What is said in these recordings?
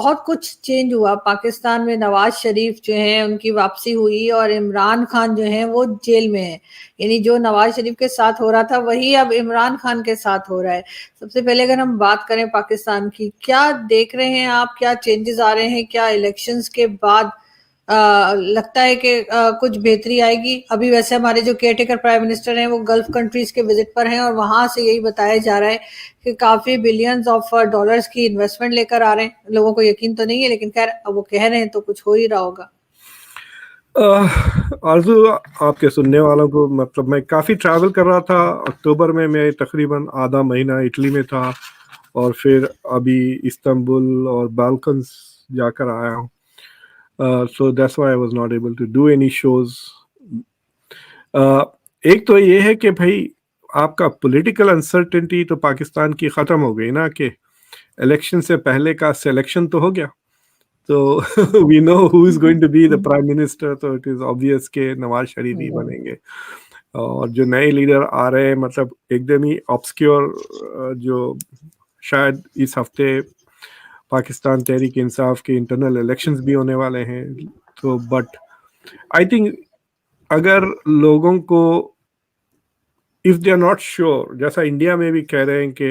बहुत कुछ चेंज हुआ पाकिस्तान में। नवाज शरीफ जो है उनकी वापसी हुई और इमरान खान जो है वो जेल में है। यानी जो नवाज शरीफ के साथ हो रहा था वही अब इमरान खान के साथ हो रहा है। सबसे पहले अगर हम बात करें पाकिस्तान की, क्या देख रहे हैं आप, क्या चेंजेस आ रहे हैं, क्या इलेक्शंस के बाद लगता है कि कुछ बेहतरी आएगी? अभी वैसे हमारे जो केयरटेकर प्राइम मिनिस्टर हैं वो गल्फ कंट्रीज के विजिट पर हैं और वहां से यही बताया जा रहा है कि काफी बिलियंस ऑफ डॉलर्स की इन्वेस्टमेंट लेकर आ रहे हैं। लोगों को यकीन तो नहीं है, लेकिन खैर अब वो कह रहे हैं तो कुछ हो ही रहा होगा। आरजू, आपके सुनने वालों को, मतलब मैं काफ़ी ट्रैवल कर रहा था। अक्टूबर में मैं तकरीबन आधा महीना इटली में था और फिर अभी इस्तांबुल और बाल्कन्स जाकर आया हूँ। So that's why I was not able to do any shows. एक तो ये है कि भाई आपका पॉलिटिकल अनसर्टेनिटी तो पाकिस्तान की ख़त्म हो गई ना, कि इलेक्शन से पहले का सिलेक्शन तो हो गया, तो we know who is going to be the prime minister, तो इट इज ऑब्वियस के नवाज शरीफ ही बनेंगे। और जो नए लीडर आ रहे हैं, मतलब एकदम ही ऑब्सक्योर, जो शायद इस हफ्ते पाकिस्तान तहरीक इंसाफ के इंटरनल इलेक्शंस भी होने वाले हैं। तो बट आई थिंक अगर लोगों को, if they are not sure, जैसा इंडिया में भी कह रहे हैं कि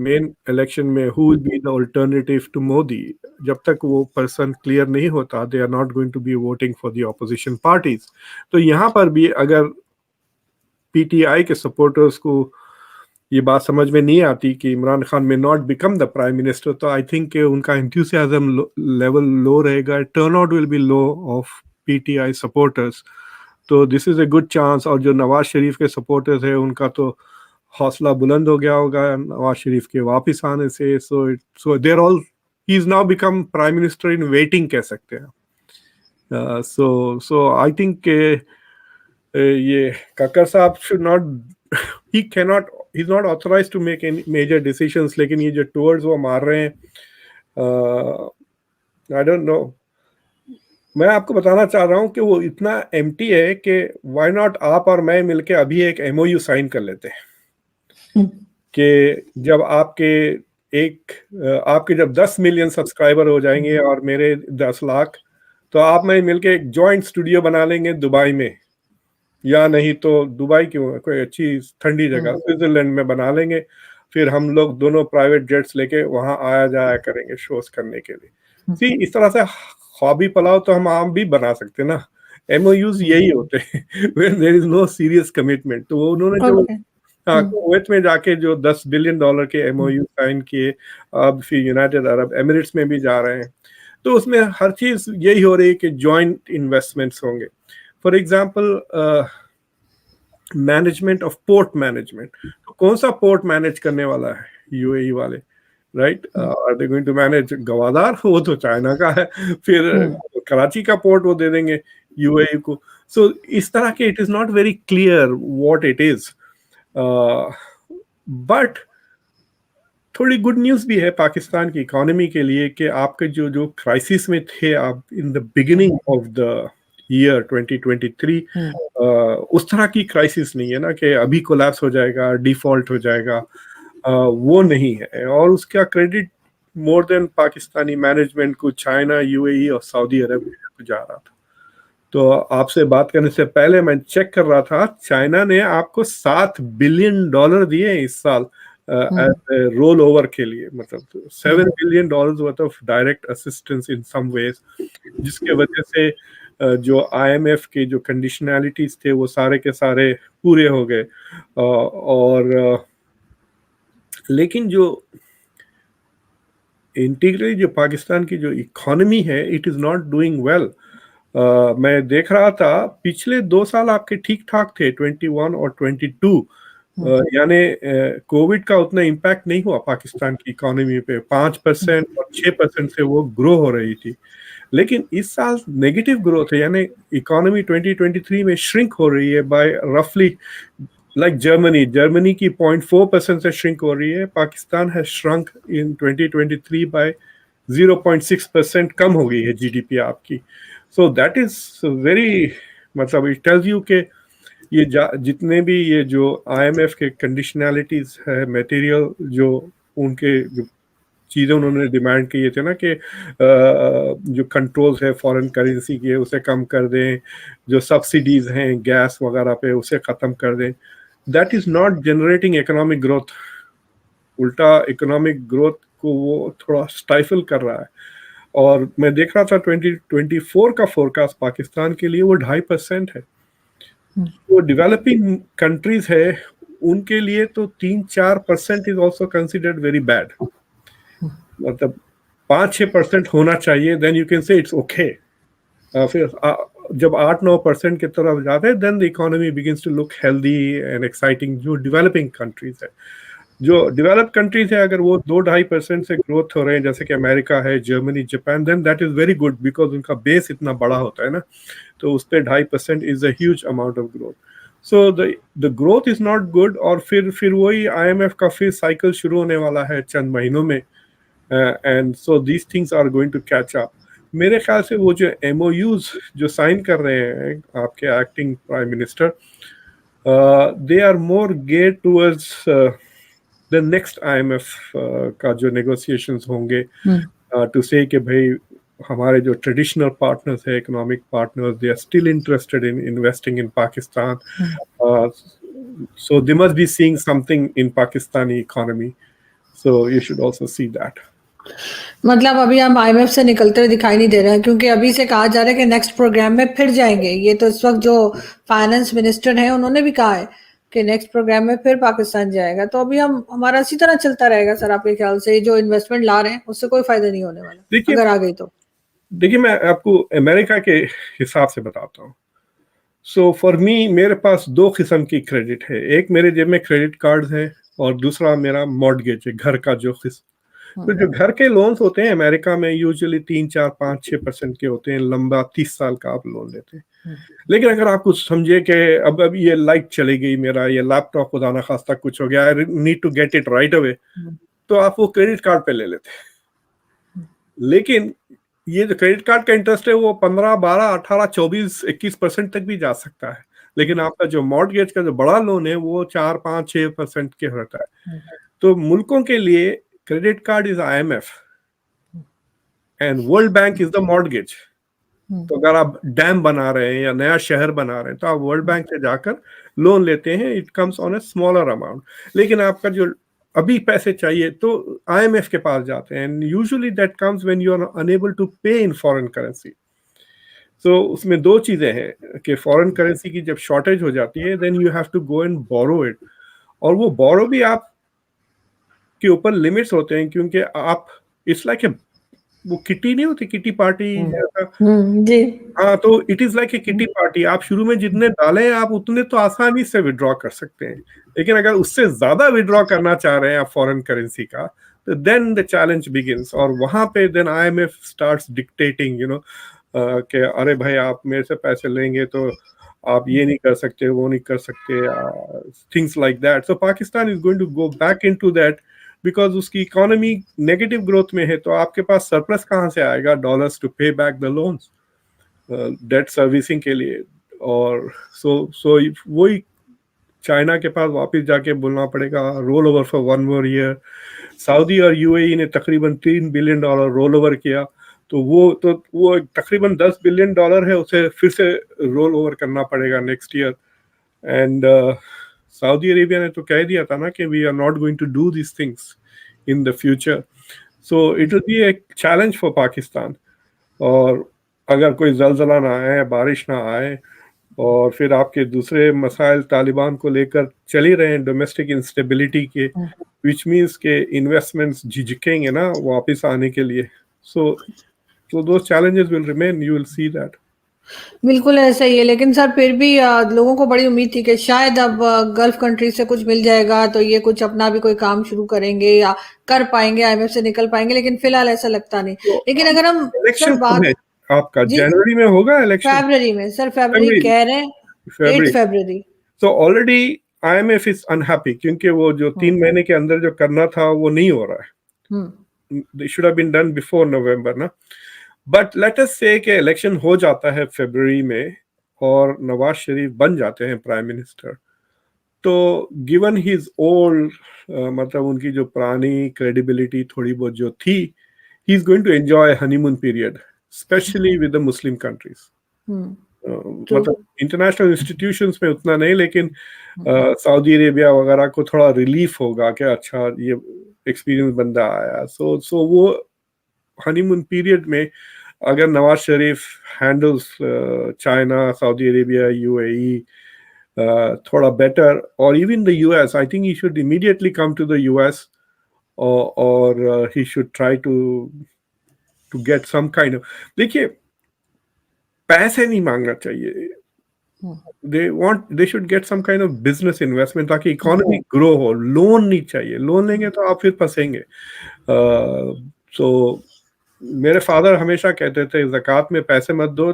मेन इलेक्शन में who will be the alternative to Modi, जब तक वो पर्सन क्लियर नहीं होता, they are not going to be voting for the opposition parties. तो यहाँ पर भी अगर पीटीआई के सपोर्टर्स को ये बात समझ में नहीं आती कि Imran Khan may not become the prime minister, तो आई थिंक उनका एंथुसियाज्म लेवल लो रहेगा, turn out will be low of PTI supporters. तो this is a good chance. और जो नवाज शरीफ के सपोर्टर्स है उनका तो हौसला बुलंद हो गया होगा नवाज शरीफ के वापस आने से। So there all, he is now become prime minister in waiting, कह सकते हैं। सो आई थिंक ये Kakar sahab should not, he cannot, he is not authorize to make any major decisions. लेकिन ये जो टूर्स वो मार रहे हैं, आई डोंट नो, मैं आपको बताना चाह रहा हूं कि वो इतना एम्प्टी है कि व्हाई नॉट आप और मैं मिलके अभी एक एमओयू साइन कर लेते हैं कि जब आपके जब 10 मिलियन सब्सक्राइबर हो जाएंगे और मेरे 10 लाख, तो आप मैं मिलके एक जॉइंट स्टूडियो बना लेंगे दुबई में, या नहीं तो दुबई क्यों, कोई अच्छी ठंडी जगह स्विट्जरलैंड में बना लेंगे। फिर हम लोग दोनों प्राइवेट जेट्स लेके वहां आया जाया करेंगे शोज करने के लिए। सी, इस तरह से हॉबी पलाओ तो हम आम भी बना सकते ना। एमओयूज यही होते हैं where there is no serious commitment. तो उन्होंने जो कुवैत में जाके जो $10 बिलियन के एमओयू साइन किए, अब फिर यूनाइटेड अरब एमिरेट्स में भी जा रहे हैं, तो उसमें हर चीज यही हो रही है कि जॉइंट इन्वेस्टमेंट्स होंगे। For example, management of port management, तो कौन सा पोर्ट मैनेज करने वाला है यूएई वाले, right? Are they going to manage Gwadar? वो तो चाइना का है। फिर कराची का पोर्ट वो दे देंगे यूएई को। सो इस तरह के it is not very clear what it is. But थोड़ी गुड न्यूज भी है पाकिस्तान की इकोनॉमी के लिए कि आपके जो जो क्राइसिस में थे आप in the beginning of the year 2023, उस तरह की क्राइसिस नहीं है ना कि अभी कोलैप्स हो जाएगा, डिफॉल्ट हो जाएगा, वो नहीं है। और उसका credit more than Pakistani management को चाइना, यूएई और सऊदी अरब को जा रहा था। तो आपसे बात करने से पहले मैं चेक कर रहा था, चाइना ने आपको $7 बिलियन दिए इस साल एज रोल ओवर के लिए, मतलब $7 billion worth of direct assistance in some ways, जिसके वजह से जो आईएमएफ के जो कंडीशनैलिटीज थे वो सारे के सारे पूरे हो गए। और लेकिन जो इंटीग्रली जो पाकिस्तान की जो इकोनॉमी है, it is not doing well. मैं देख रहा था पिछले 2 साल आपके ठीक ठाक थे, 21 और 22, यानी कोविड का उतना इम्पैक्ट नहीं हुआ पाकिस्तान की इकोनॉमी पे। 5% और 6% से वो ग्रो हो रही थी। लेकिन इस साल नेगेटिव ग्रोथ है, यानी इकोनॉमी 2023 में श्रिंक हो रही है बाय रफली, लाइक जर्मनी की 0.4% से श्रिंक हो रही है। पाकिस्तान है श्रंक इन 2023 बाय 0.6%, कम हो गई है जीडीपी आपकी। सो दैट इज वेरी, मतलब इट टेल्स यू के ये जितने भी ये जो आईएमएफ के कंडीशनैलिटीज है, मटेरियल जो उनके जो चीज़ें उन्होंने डिमांड किए थे ना कि जो कंट्रोल्स है फॉरेन करेंसी के उसे कम कर दें, जो सब्सिडीज हैं गैस वगैरह पे उसे ख़त्म कर दें, that is not generating economic growth. उल्टा इकोनॉमिक ग्रोथ को वो थोड़ा स्टाइफल कर रहा है। और मैं देख रहा था 2024 का फोरकास्ट पाकिस्तान के लिए वो 2.5% है। जो डेवलपिंग कंट्रीज है उनके लिए तो 3-4% is also considered very bad. मतलब 5-6% होना चाहिए, then you can say it's okay. फिर जब 8-9% की तरफ जाते हैं then the economy begins to look healthy and exciting. जो डेवलपिंग कंट्रीज है, जो डेवलप कंट्रीज है, अगर वो 2-2.5% से ग्रोथ हो रहे हैं जैसे कि अमेरिका है, Germany, Japan, then that is very good because उनका बेस इतना बड़ा होता है ना, तो उस पर 2.5% is a huge amount of growth. So the growth is not good. और फिर वही IMF का फिर साइकिल शुरू होने वाला है चंद महीनों में, and so these things are going to catch up. मेरे ख्याल से वो जो MOUs जो साइन कर रहे हैं आपके acting prime minister, they are more geared towards the next IMF का जो नेगोशिएशंस होंगे, टू से कि भाई हमारे जो ट्रेडिशनल पार्टनर्स है, economic partners, they are still interested in investing in Pakistan, so they must be seeing something in Pakistani economy, so you should also see that. मतलब अभी हम IMF से निकलते हुए दिखाई नहीं दे रहे हैं, क्योंकि अभी से कहा जा रहा है कि नेक्स्ट प्रोग्राम में फिर जाएंगे। ये तो इस वक्त जो फाइनेंस मिनिस्टर हैं उन्होंने भी कहा है कि नेक्स्ट प्रोग्राम में फिर पाकिस्तान जाएगा। तो अभी हमारा इसी तरह चलता रहेगा सर, आपके ख्याल से जो इन्वेस्टमेंट ला रहे हैं उससे कोई फायदा नहीं होने वाला अगर आ गई तो? देखिए मैं आपको अमेरिका के हिसाब से बताता हूँ। सो फॉर मी, मेरे पास 2 किस्म की क्रेडिट है। एक मेरे जेब में क्रेडिट कार्ड है और दूसरा मेरा मॉर्गेज है, घर का जो तो जो घर के लोन्स होते हैं अमेरिका में यूजुअली 3-4-5-6% के होते हैं, लंबा 30 साल का आप लोन लेते हैं। लेकिन अगर आप कुछ समझे कि अब ये लाइट चली गई, मेरा ये लैपटॉप खुदा ना खास्ता कुछ हो गया, I need to get it right away, तो आप वो क्रेडिट कार्ड पे ले लेते हैं। लेकिन ये जो क्रेडिट कार्ड का इंटरेस्ट है वो 15, 12, 18, 24, 21% तक भी जा सकता है। लेकिन आपका जो मॉर्गेज का जो बड़ा लोन है वो 4, 5, 6% के होता है। तो मुल्कों के लिए credit card is IMF and world bank is the mortgage. तो अगर आप डैम बना रहे हैं या नया शहर बना रहे हैं तो आप वर्ल्ड बैंक से जाकर लोन लेते हैं, it comes on a smaller amount. लेकिन आपका जो अभी पैसे चाहिए तो IMF के पास जाते हैं, and usually that comes when you are unable to pay in foreign currency. तो उसमें 2 चीजें हैं कि फॉरेन करेंसी की जब शॉर्टेज हो जाती है then you have to go and borrow it, और वो बोरो भी आप के ऊपर लिमिट्स होते हैं, क्योंकि आप इट्स लाइक वो किटी नहीं होती, किटी पार्टी जी। हाँ, तो it is like a kitty party. आप शुरू में जितने डालें आप उतने तो आसानी से विड्रॉ कर सकते हैं, लेकिन अगर उससे ज्यादा विड्रॉ करना चाह रहे हैं आप फॉरेन करेंसी का, तो देन द चैलेंज बिगिंस। और वहां पे then IMF starts dictating, you know, कि अरे भाई आप मेरे से पैसे लेंगे तो आप ये नहीं कर सकते, वो नहीं कर सकते, things like that. So Pakistan is going to go back into that because उसकी इकोनॉमी नेगेटिव ग्रोथ में है, तो आपके पास सरप्लस कहाँ से आएगा dollars to pay back the loans, debt servicing के लिए। और सो वही चाइना के पास वापस जाके बोलना पड़ेगा roll over for 1 more year। Saudi और UAE ने तकरीबन $3 billion रोल ओवर किया, तो वो तकरीबन $10 billion है, उसे फिर से रोल ओवर करना पड़ेगा next year. And Saudi Arabia ने तो कह दिया था ना कि we are not going to do this things in the future. So it will be a challenge for Pakistan. और अगर कोई जलजला ना आए, बारिश ना आए, और फिर आपके दूसरे मसाइल तालिबान को लेकर चल ही रहे हैं, डोमेस्टिक इंस्टेबिलिटी के, विच मीन्स के इन्वेस्टमेंट्स झिझकेंगे ना वापस आने के लिए। So those challenges will remain, you will see that. बिल्कुल ऐसा ही है, लेकिन सर फिर भी लोगों को बड़ी उम्मीद थी कि शायद अब गल्फ कंट्री से कुछ मिल जाएगा तो ये कुछ अपना भी कोई काम शुरू करेंगे या कर पाएंगे, IMF से निकल पाएंगे, लेकिन फिलहाल ऐसा लगता नहीं। लेकिन अगर हम इलेक्शन बात आपका जनवरी में होगा इलेक्शन? फरवरी में सर, फरवरी कह रहे हैं, 8 फरवरी। तो ऑलरेडी IMF इज अनहैप्पी क्योंकि वो जो 3 महीने के अंदर जो करना था वो नहीं हो रहा है। They should have been done before November ना। बट लेट अस से कि इलेक्शन हो जाता है फरवरी में और नवाज शरीफ बन जाते हैं प्राइम मिनिस्टर, तो गिवन हिज ओल्ड, मतलब उनकी जो पुरानी क्रेडिबिलिटी थोड़ी बहुत जो थी, he is going to enjoy honeymoon period specially with the Muslim countries. मतलब इंटरनेशनल इंस्टीट्यूशंस में उतना नहीं, लेकिन सऊदी अरेबिया वगैरह को थोड़ा रिलीफ होगा कि अच्छा ये एक्सपीरियंस बंदा आया। सो वो हनीमून पीरियड में अगर Nawaz Sharif handles China, Saudi Arabia, UAE थोड़ा बेटर, और even the US, I think he should immediately come to the US, और he should try to get some kind of, देखिए पैसे नहीं मांगना चाहिए, they should get some kind of business investment ताकि economy grow हो। Loan नहीं चाहिए, लोन लेंगे तो आप फिर फंसेंगे। so मेरे फादर हमेशा कहते थे ज़कात में पैसे मत दो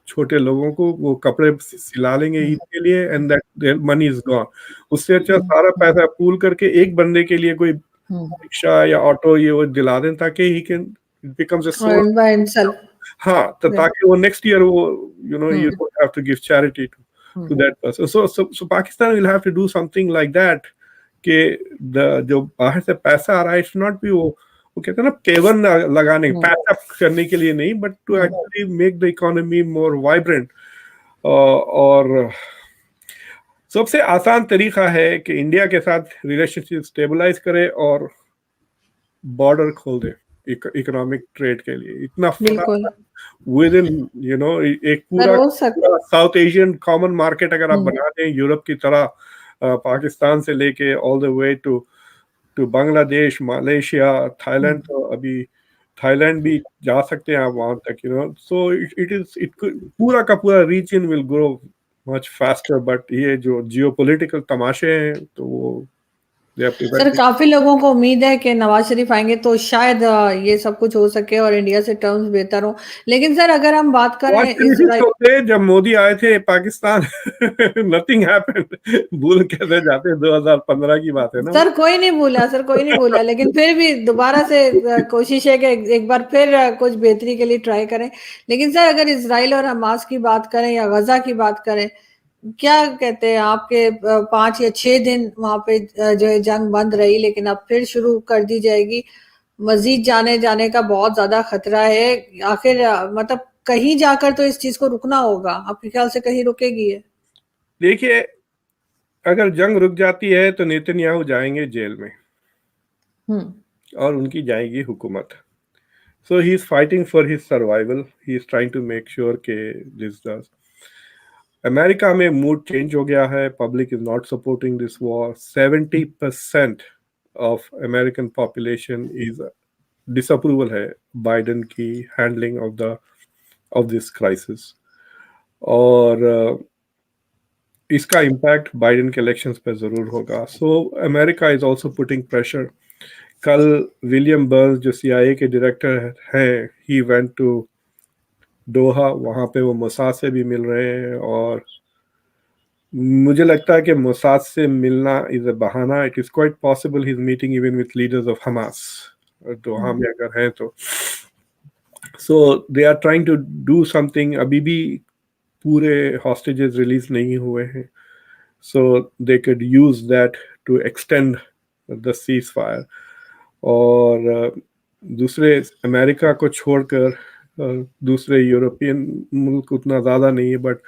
छोटे लोगों को, वो कपड़े सिला लेंगे ईद के लिए and that money is gone. उससे अच्छा सारा पैसा पूल करके एक बंदे के लिए कोई रिक्शा या ऑटो ये वो दिला दें ताकि he can becomes a source by himself. हाँ, तो ताकि वो नेक्स्ट ईयर वो you don't have to give charity to that person. So Pakistan will have to do something like that कि जो बाहर से पैसा आ रहा है इट्स नॉट भी वो कहते हैं ना पेवन लगाने पैच अप करने के लिए नहीं, but to actually make the economy more vibrant. और सबसे आसान तरीका है कि इंडिया के साथ रिलेशनशिप स्टेबलाइज करे और बॉर्डर खोल दे इकोनॉमिक ट्रेड के लिए। इतना विद इन एक पूरा साउथ एशियन कॉमन मार्केट अगर आप बना दें यूरोप की तरह, पाकिस्तान से लेके all the way to Bangladesh, Malaysia, Thailand, तो अभी थाईलैंड भी जा सकते हैं आप वहां तक, सो इट पूरा का पूरा region will grow much faster. But ये जो जियोपॉलिटिकल तमाशे हैं तो वो सर काफी लोगों को उम्मीद है कि नवाज शरीफ आएंगे तो शायद ये सब कुछ हो सके और इंडिया से टर्म्स बेहतर हो। लेकिन सर अगर हम बात करें जब मोदी आए थे पाकिस्तान नथिंग हैपेंड, भूल कैसे जाते 2015 की बात है ना सर। कोई नहीं भूला सर, कोई नहीं भूला, लेकिन फिर भी दोबारा से कोशिश है कि एक बार फिर कुछ बेहतरी के लिए ट्राई करें। लेकिन सर अगर इजराइल और हमास की बात करें या गजा की बात करें, क्या कहते हैं आपके 5 या 6 दिन वहां पे जो है जंग बंद रही, लेकिन अब फिर शुरू कर दी जाएगी। मजीद जाने का बहुत ज्यादा खतरा है। आखिर मतलब कहीं जाकर तो इस चीज को रुकना होगा, आपके ख्याल से कहीं रुकेगी है? देखिए अगर जंग रुक जाती है तो नेतन्याहू जाएंगे जेल में और उनकी जाएगी हुकूमत। So he is fighting for his survival, he is trying to make sure के दिस डज। अमेरिका में मूड चेंज हो गया है, public is not supporting this war. 70% of American population is disapproval है बाइडेन की हैंडलिंग ऑफ दिस क्राइसिस, और इसका impact Biden के इलेक्शंस पे जरूर होगा। So America is also putting pressure. कल विलियम बर्न्स जो CIA के डायरेक्टर हैं, ही वेंट टू दोहा, वहां पे वो मोसाद से भी मिल रहे हैं, और मुझे लगता है कि मोसाद से मिलना इज अ बहाना। It is quite possible he is meeting even with leaders of Hamas, Doha में अगर हैं तो। So they are trying to do something. अभी भी पूरे हॉस्टेजेस रिलीज नहीं हुए हैं, so they could use that to extend the ceasefire. और दूसरे अमेरिका को छोड़कर दूसरे यूरोपियन मुल्क उतना ज़्यादा नहीं है, बट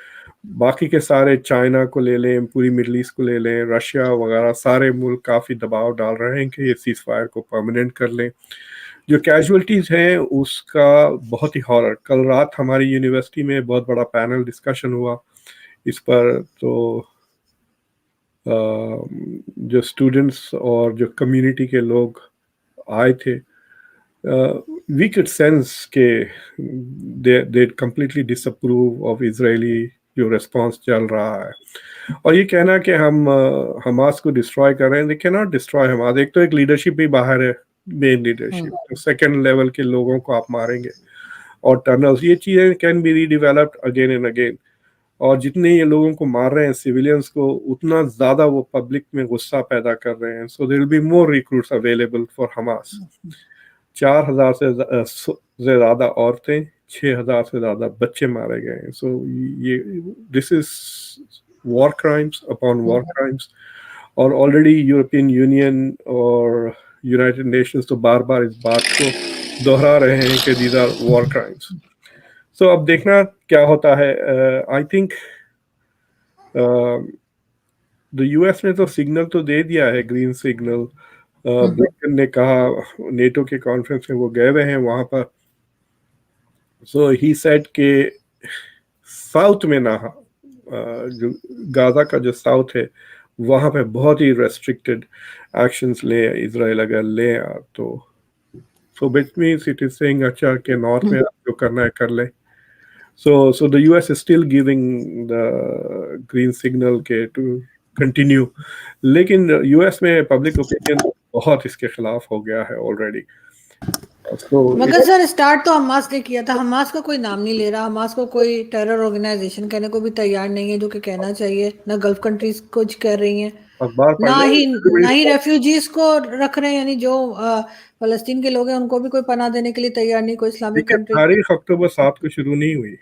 बाकी के सारे, चाइना को ले लें, पूरी मिडल ईस्ट को ले लें, रशिया वगैरह, सारे मुल्क काफ़ी दबाव डाल रहे हैं कि ये सीज फायर को परमानेंट कर लें। जो कैजुअलिटीज़ हैं उसका बहुत ही हॉरर। कल रात हमारी यूनिवर्सिटी में बहुत बड़ा पैनल डिस्कशन हुआ इस पर, तो जो स्टूडेंट्स और जो कम्युनिटी के लोग आए थे, we could sense के they completely disapprove of Israeli जो response चल रहा है। और ये कहना कि हम हमास को डिस्ट्रॉय कर रहे हैं, they cannot destroy हमास। एक तो एक लीडरशिप भी बाहर है, मेन लीडरशिप, तो सेकेंड लेवल के लोगों को आप मारेंगे, और टनल्स, ये चीज़ें can be redeveloped again and again. और जितने ये लोगों को मार रहे हैं सिविलियंस को, उतना ज़्यादा वो पब्लिक में गुस्सा पैदा कर रहे हैं। So there will be more recruits available for Hamas. 4,000 से ज़्यादा औरतें, 6,000 से ज़्यादा बच्चे मारे गए हैं। सो ये this is war crimes upon war crimes, और ऑलरेडी यूरोपियन यूनियन और यूनाइटेड नेशंस तो बार बार इस बात को दोहरा रहे हैं कि दीज आर वॉर क्राइम्स। सो अब देखना क्या होता है। आई थिंक द यूएस ने तो सिग्नल तो दे दिया है, ग्रीन सिग्नल। ब्लिंकन ने कहा, नेटो के कॉन्फ्रेंस में वो गए हुए हैं वहां पर। सो ही सेड के साउथ में ना, जो गाजा का जो साउथ है वहां पे बहुत ही रेस्ट्रिक्टेड एक्शंस ले इजराइल अगर ले तो। So which means it is saying अच्छा कि नॉर्थ में जो करना है कर ले। So the US is still giving the green signal के to continue, लेकिन US में पब्लिक ओपिनियन बहुत इसके खिलाफ हो गया है ऑलरेडी। मगर सर स्टार्ट तो हमास ने किया था, हमास का कोई नाम नहीं ले रहा, हमास को कोई टेरर ऑर्गेनाइजेशन कहने को भी तैयार नहीं है, जो कि कहना चाहिए। ना गल्फ कंट्रीज कुछ कह रही हैं, ना ही रेफ्यूजीज को रख रहे हैं, यानी जो फलस्तीन के लोग हैं उनको भी कोई पनाह देने के लिए तैयार नहीं कोई इस्लामिक कंट्री। तारीख अक्टूबर 7 को शुरू नहीं हुई,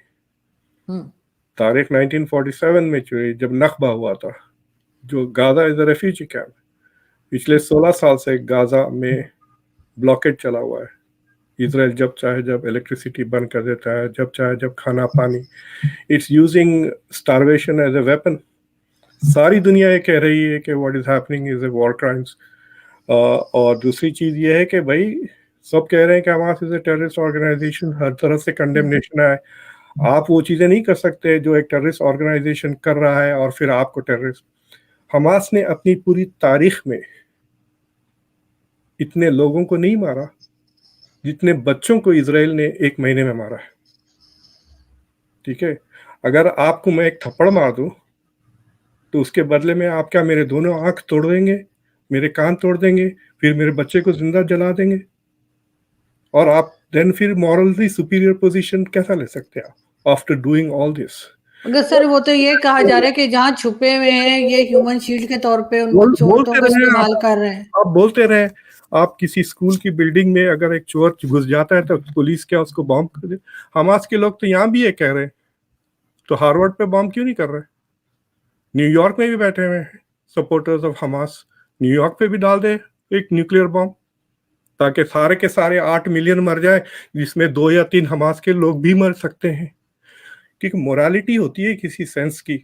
तारीख 1947 में हुई जब नखबा हुआ था। जो Gaza is a refugee camp, पिछले 16 साल से गाजा में ब्लॉकेट चला हुआ है। इजराइल जब चाहे जब इलेक्ट्रिसिटी बंद कर देता है, जब चाहे जब खाना पानी। It's using starvation as a weapon. सारी दुनिया ये कह रही है कि what is happening is a war crimes. और दूसरी चीज ये है कि भाई सब कह रहे हैं कि Hamas is a terrorist organisation, हर तरफ से कंडेमनेशन है। आप वो चीजें नहीं कर सकते जो एक टेररिस्ट ऑर्गेनाइजेशन कर रहा है और फिर आपको टेररिस्ट। हमास ने अपनी पूरी तारीख में इतने लोगों को नहीं मारा जितने बच्चों को इजराइल ने एक महीने में मारा है। ठीक है, अगर आपको मैं एक थप्पड़ मार दूं तो उसके बदले में आप क्या मेरे दोनों आंख तोड़ देंगे, मेरे कान तोड़ देंगे, फिर मेरे बच्चे को जिंदा जला देंगे? और आप देन फिर मॉरली सुपीरियर पोजीशन कैसा ले सकते हैं आफ्टर डूइंग ऑल दिस? अगर सर वो तो ये कहा जा रहा है कि जहाँ छुपे हुए हैं ये ह्यूमन शील्ड के तौर पे उन बच्चों को इस्तेमाल कर रहे हैं। आप बोलते रहे, आप किसी स्कूल की बिल्डिंग में अगर एक चोर घुस जाता है तो पुलिस क्या उसको बॉम्ब कर दे? हमास के लोग तो यहाँ भी ये कह रहे हैं, तो हार्वर्ड पे बॉम्ब क्यों नहीं कर रहे? न्यूयॉर्क में भी बैठे हुए हैं सपोर्टर्स ऑफ हमास, न्यूयॉर्क पे भी डाल दे एक न्यूक्लियर बॉम्ब, ताकि सारे के सारे 8 मिलियन मर जाए, जिसमें 2 या 3 हमास के लोग भी मर सकते हैं। क्योंकि मोरालिटी होती है किसी सेंस की,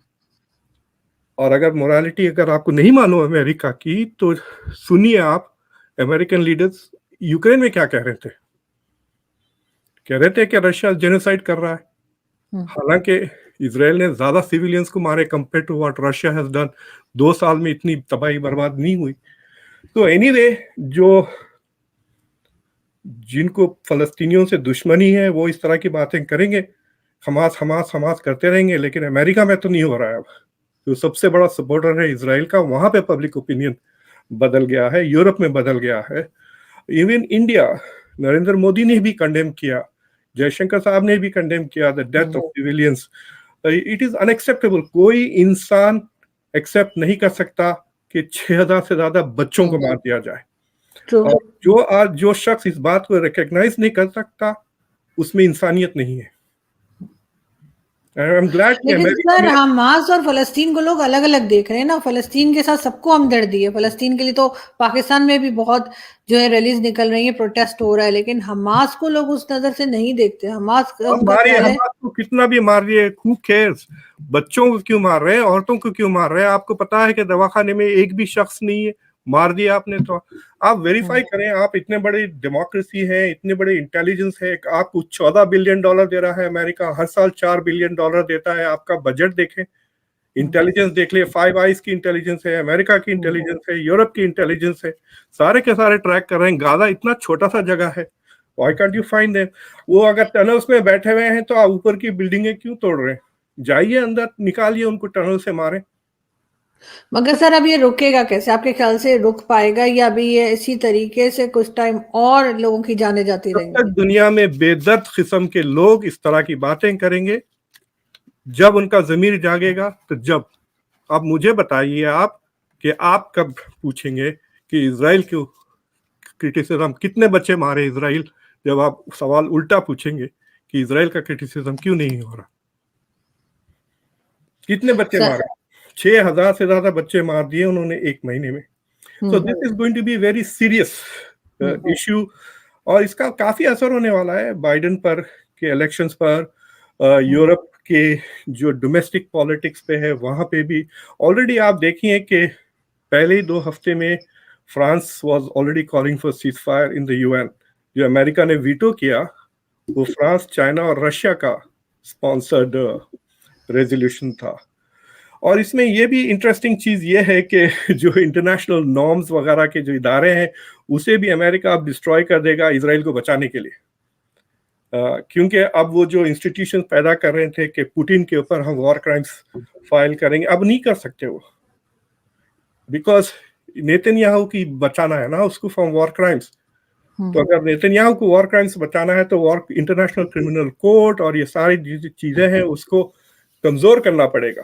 और अगर मोरालिटी अगर आपको नहीं मालूम अमेरिका की तो सुनिए आप अमेरिकन लीडर्स यूक्रेन में क्या कह रहे थे। कह रहे थे कि रशिया जेनोसाइड कर रहा है, हालांकि इजराइल ने ज्यादा सिविलियंस को मारे compare to what Russia has done. 2 साल में इतनी तबाही बर्बाद नहीं हुई। तो एनीवे, जो जिनको फलस्तीनियों से दुश्मनी है वो इस तरह की बातें करेंगे, हमास हमास हमास करते रहेंगे, लेकिन अमेरिका में तो नहीं हो रहा है। अब जो सबसे बड़ा सपोर्टर है इजराइल का, वहां पे पब्लिक ओपिनियन बदल गया है, यूरोप में बदल गया है। इवन इंडिया, नरेंद्र मोदी ने भी कंडेम किया, जयशंकर साहब ने भी कंडेम किया the death of civilians. It is unacceptable. कोई इंसान एक्सेप्ट नहीं कर सकता कि 6000 से ज्यादा बच्चों को मार दिया जाए। और जो शख्स इस बात को रिकॉग्नाइज नहीं कर सकता उसमें इंसानियत नहीं है। लेकिन सर हमास और फलस्तीन को लोग अलग अलग देख रहे हैं ना। फलस्तीन के साथ सबको हमदर्दी है, फलस्तीन के लिए तो पाकिस्तान में भी बहुत जो है रैलीज निकल रही है, प्रोटेस्ट हो रहा है, लेकिन हमास को लोग उस नजर से नहीं देखते। हमास को कितना भी मार दिए, हू केयर्स? बच्चों को क्यों मार रहे हैं, औरतों को क्यों मार रहे हैं? आपको पता है कि दवाखाने में एक भी शख्स नहीं है, मार दिया आपने तो आप वेरीफाई करें। आप इतने बड़े डेमोक्रेसी है, इतने बड़े इंटेलिजेंस है, आपको $14 बिलियन दे रहा है अमेरिका, हर साल $4 बिलियन देता है। आपका बजट देखें, इंटेलिजेंस देख ले, 5 आइज की इंटेलिजेंस है, अमेरिका की इंटेलिजेंस है, यूरोप की इंटेलिजेंस है, सारे के सारे ट्रैक कर रहे हैं। गाजा इतना छोटा सा जगह है, why can't you find them? वो अगर टनल्स में बैठे हुए हैं तो आप ऊपर की बिल्डिंगें क्यों तोड़ रहे हैं? जाइए अंदर, निकालिए उनको, टनल से मारें। मगर सर अब ये रुकेगा कैसे? आपके ख्याल से रुक पाएगा या अभी ये इसी तरीके से कुछ टाइम और लोगों की जाने जाती रहेंगी? दुनिया में बेदर्द किस्म के लोग इस तरह की बातें करेंगे, जब उनका जमीर जागेगा तो जब। अब मुझे बताइए आप कि आप कब पूछेंगे कि इजराइल क्यों क्रिटिसिज्म, कितने बच्चे मारे इजराइल, जब आप सवाल उल्टा पूछेंगे कि इजराइल का क्रिटिसिज्म क्यों नहीं हो रहा, कितने बच्चे मारे, 6,000 से ज्यादा बच्चे मार दिए उन्होंने एक महीने में। So this is going to be very serious issue, और इसका काफी असर होने वाला है बाइडेन पर के इलेक्शंस पर, यूरोप के जो डोमेस्टिक पॉलिटिक्स पे है वहां पे भी। ऑलरेडी आप देखिए कि पहले ही 2 हफ्ते में France was already calling for cease fire in the UN. जो अमेरिका ने वीटो किया वो फ्रांस, चाइना और रशिया का स्पॉन्सर्ड रेजोल्यूशन था। और इसमें ये भी इंटरेस्टिंग चीज ये है कि जो इंटरनेशनल नॉर्म्स वगैरह के जो इदारे हैं उसे भी अमेरिका अब डिस्ट्रॉय कर देगा इजराइल को बचाने के लिए। क्योंकि अब वो जो इंस्टीट्यूशन पैदा कर रहे थे कि पुतिन के ऊपर हम वॉर क्राइम्स फाइल करेंगे, अब नहीं कर सकते वो, बिकॉज नेतन्याहू की बचाना है ना उसको फ्रॉम वॉर क्राइम्स। तो अगर नेतन्याहू को वॉर क्राइम्स बचाना है तो वॉर इंटरनेशनल क्रिमिनल कोर्ट और ये सारी चीजें हैं उसको कमजोर करना पड़ेगा।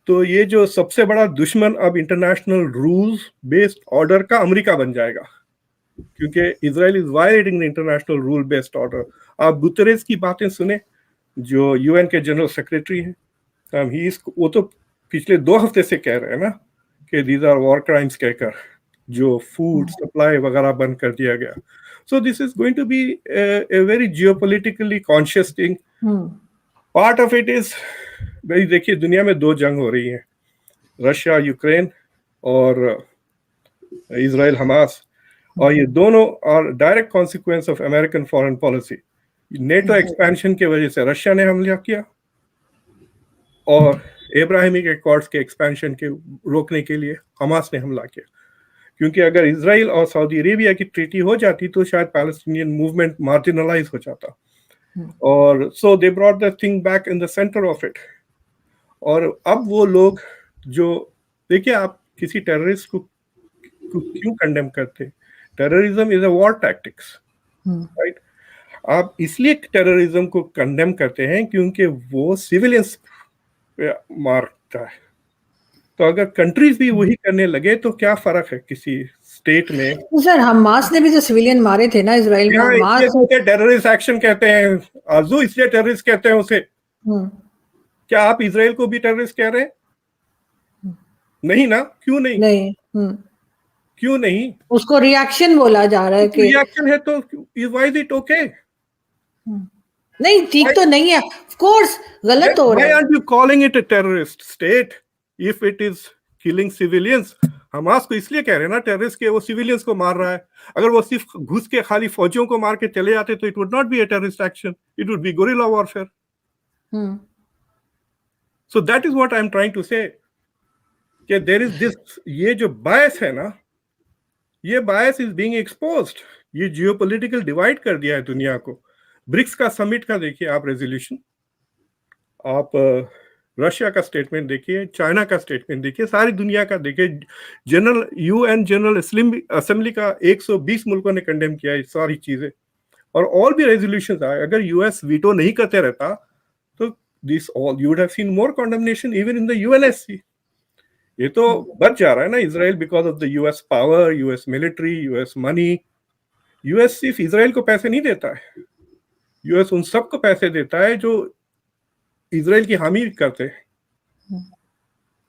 तो ये जो सबसे बड़ा दुश्मन अब इंटरनेशनल रूल्स बेस्ड ऑर्डर का अमेरिका बन जाएगा, क्योंकि Israel is violating the international rule based order. आप गुतरेस की बातें सुने, जो यूएन के जनरल सेक्रेटरी हैं, वो तो पिछले 2 हफ्ते से कह रहे हैं ना कि दीज आर वॉर क्राइम्स कहकर जो फूड सप्लाई वगैरह बंद कर दिया गया। So this is going to be a very geopolitically conscious thing. Part of it is, भाई देखिए दुनिया में 2 जंग हो रही हैं, रशिया यूक्रेन और इजराइल हमास, और ये दोनों are direct consequence of American foreign policy. NATO expansion की वजह से रशिया ने हमला किया और इब्राहिमिक एकॉर्ड्स के एक्सपेंशन के रोकने के लिए हमास ने हमला किया। क्योंकि अगर इजराइल और सऊदी अरेबिया की ट्रीटी हो जाती तो शायद पैलेस्टीनियन मूवमेंट मार्जिनलाइज हो जाता, और so they brought the thing back in the centre of it. और अब वो लोग जो, देखिए आप किसी टेररिस्ट को क्यों कंडेम करते? Terrorism is a war tactics, right? आप इसलिए टेररिज्म को कंडेम करते हैं क्योंकि वो सिविलियंस मारता है। तो अगर कंट्रीज भी वही करने लगे तो क्या फर्क है किसी स्टेट में? सर हमास ने भी तो सिविलियन मारे थे ना इजराइल में। हमास टेररिस्ट एक्शन कहते हैं आजू, इसलिए टेररिस्ट कहते हैं उसे। क्या आप इजराइल को भी टेररिस्ट कह रहे हैं? नहीं ना, क्यों नहीं? नहीं, क्यों नहीं? उसको रिएक्शन बोला जा रहा है कि रिएक्शन है तो व्हाई इज इट ओके? नहीं, ठीक तो नहीं है, ऑफ कोर्स गलत हो रहा है। Why aren't you calling it a terrorist state if it is killing civilians? Hamas को इसलिए कह रहे हैं ना टेररिस्ट के, वो सिविलियंस को मार रहा है। अगर वो सिर्फ घुस के खाली फौजियों को मार के चले जाते तो it would not be a terrorist action, it would be guerrilla warfare. So that is what I am trying to say कि देयर इज दिस, ये जो बायस है ना, ये बायस इज बीइंग एक्सपोज्ड। ये जियोपॉलिटिकल डिवाइड कर दिया है दुनिया को। ब्रिक्स का समिट का देखिए आप रेजोल्यूशन, आप रशिया का स्टेटमेंट देखिए, चाइना का स्टेटमेंट देखिए, सारी दुनिया का देखिए। जनरल यूएन जनरल असेंबली का 120 मुल्कों ने कंडेम किया है सारी चीजें, और और भी रेजोल्यूशंस आए। अगर यूएस वीटो नहीं करते रहता तो this all you would have seen more condemnation even in the UNSC. ये तो बच जा रहा है ना Israel because of the US power, US military, US money. US सिर्फ इजराइल को पैसे नहीं देता है, यूएस उन सबको पैसे देता है जो इजराइल की हामी करते हैं।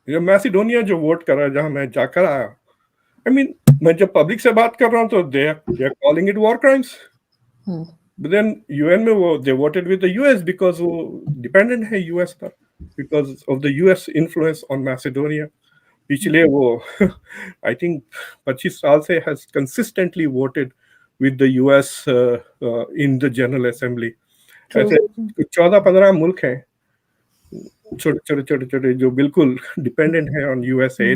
जब मैसिडोनिया जो वोट कर रहा है, जहां मैं जाकर आया, आई मीन मैं जब पब्लिक से बात कर रहा हूं तो they are calling it war crimes, but then UN में वो they voted with the US because वो डिपेंडेंट है यूएस पर, because of the US influence on Macedonia. पिछले वो आई थिंक 25 साल से has consistently voted with the US in the General Assembly. ऐसे 14-15 मुल्क हैं छोटे छोटे जो बिल्कुल डिपेंडेंट है ऑन यूएसए।